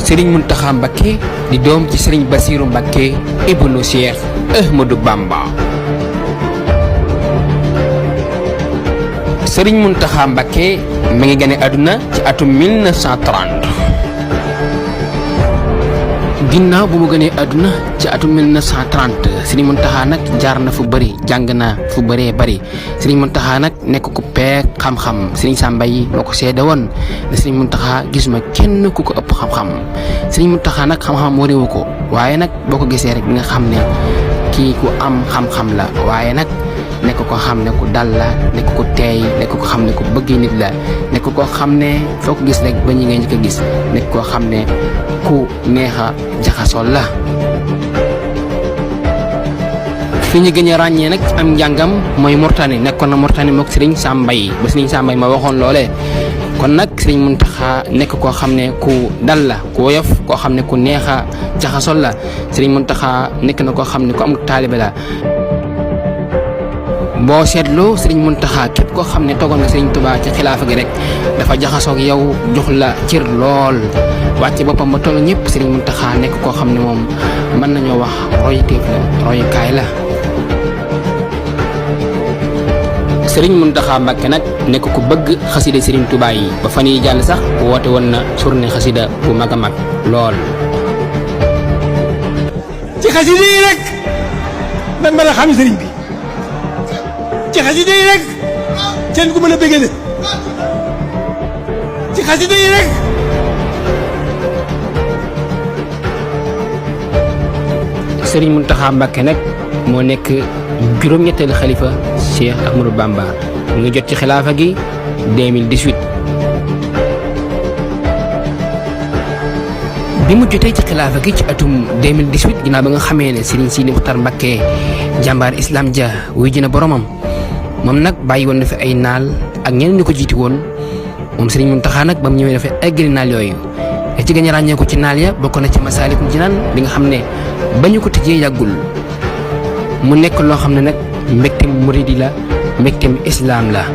Serigne Mountakha Mbacké di doom ci Serigne Bassirou Mbacké ibnu Cheikh Ahmadou Bamba. Serigne Mountakha Mbacké mi ngi gane àdduna ci atum 1930 ginnaaw bu mu gënee àdduna ci atum 1930 Serigne Mountakha nag jaar na fu bëri jàng na fu bëree bëri Serigne Mountakha nag nekk ku peek xam-xam Serigne Samba yi moo ko seede woon ne Serigne Mountakha gisuma kenn ku ko ëpp xam-xam Serigne Mountakha nag xam-xam moo réewu ko waaye nag boo ko gisee rek nga xam ne kii ku am xam-xam la waaye nag nekk ko xam ne ku dal la nekk ko teey nekk ko xam ne ku bëgg nit la nekk koo xam ne foo ko gis rek ba ñi ngay njëkk a gis nekk koo xam ne ku neexa jaxasoo la. fi ñu gën a ràññee nag am njàngam mooy Mauritanie nekkoon na Mauritanie mook Serigne Samba yi ba Serigne Samba yi ma waxoon loolee kon nag Serigne Mountakha nekk koo xam ne ku dal la ku woyof koo xam ne ku neexa jaxasoo la Serigne Mountakha nekk na koo xam ne ku am taalibe la. boo seetloo Serigne Mountakha képp koo xam ne toogoon nga Serigne Touba ci xilaafa gi rek dafa jaxasoo ak yow jox la cër lool wàcce boppam ba toll ñëpp Serigne Mountakha nekk koo xam ne moom mën nañoo wax royuteef la royukaay la. Serigne Mountakha Mbacké nag nekk ku bëgg xasida Serigne Touba yi ba fan yi jàll sax woote woon na journée xasida bu mag a mag lool. ci xasida yi rek man mën a xam Serigne bi. ci xasida yi rek kenn ku mën a bëggale ci xasida yi rek Serigne Mountakha Mbacké nag moo nekk juróom-ñetteelu xalifa Cheikh Ahmadou Bamba mu ngi jot ci xilaafa gi 2018 bi mu jotee ci xilaafa gi ci atum 2018 ginnaaw ba nga xamee ne Serigne Sidi Mokhtar Mbacké jàmbaar islam ja wuy ji na boromam moom nag bàyyi woon na fi ay naal ak ñeneen ñu ko jiiti woon moom Serigne Mountakha nag ba mu ñëwee dafay eggali naal yooyu te ci gën a ràññee ko ci naal ya bokk na ci Masaalikul Jinaan bi nga xam ne ba ñu ko tëjee yàggul mu nekk loo xam ne nag mbégteem muridi la mbégteem islam la.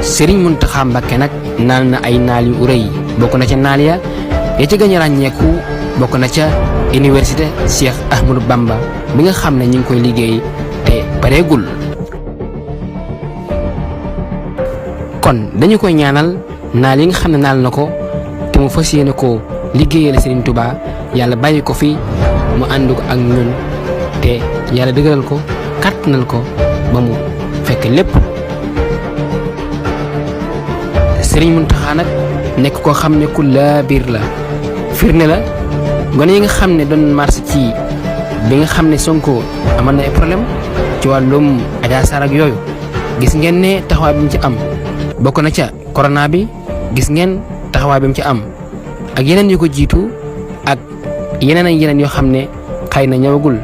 Serigne Mountakha Mbacké nag naal na ay naal yu rëy bokk na ca naal ya ci gën a ràññeeku bokk na ca université Cheikh Ahmadou Bamba bi nga xam ne ñu ngi koy liggéey te pareegul. kon dañu koy ñaanal naal yi nga xam ne naal na ko te mu fas yéene ko liggéeyal Serigne Touba yàlla bàyyi ko fi mu ànd ko ak ñun te yàlla dëgëral ko kàttanal ko ba mu fekk lépp. Serigne Mountakha nag nekk koo xam ne ku laa biir la firnde la gone yi nga xam ne doon marché ci bi nga xam ne Sonko amoon na ay problème ci wàllum Adja Sarr ak yooyu gis ngeen ne taxawaay bi mu ci am bokk na ca corona bi gis ngeen taxawaay bi mu ci am ak yeneen yu ko jiitu ak yeneen ak yeneen yoo xam ne xëy na ñëwagul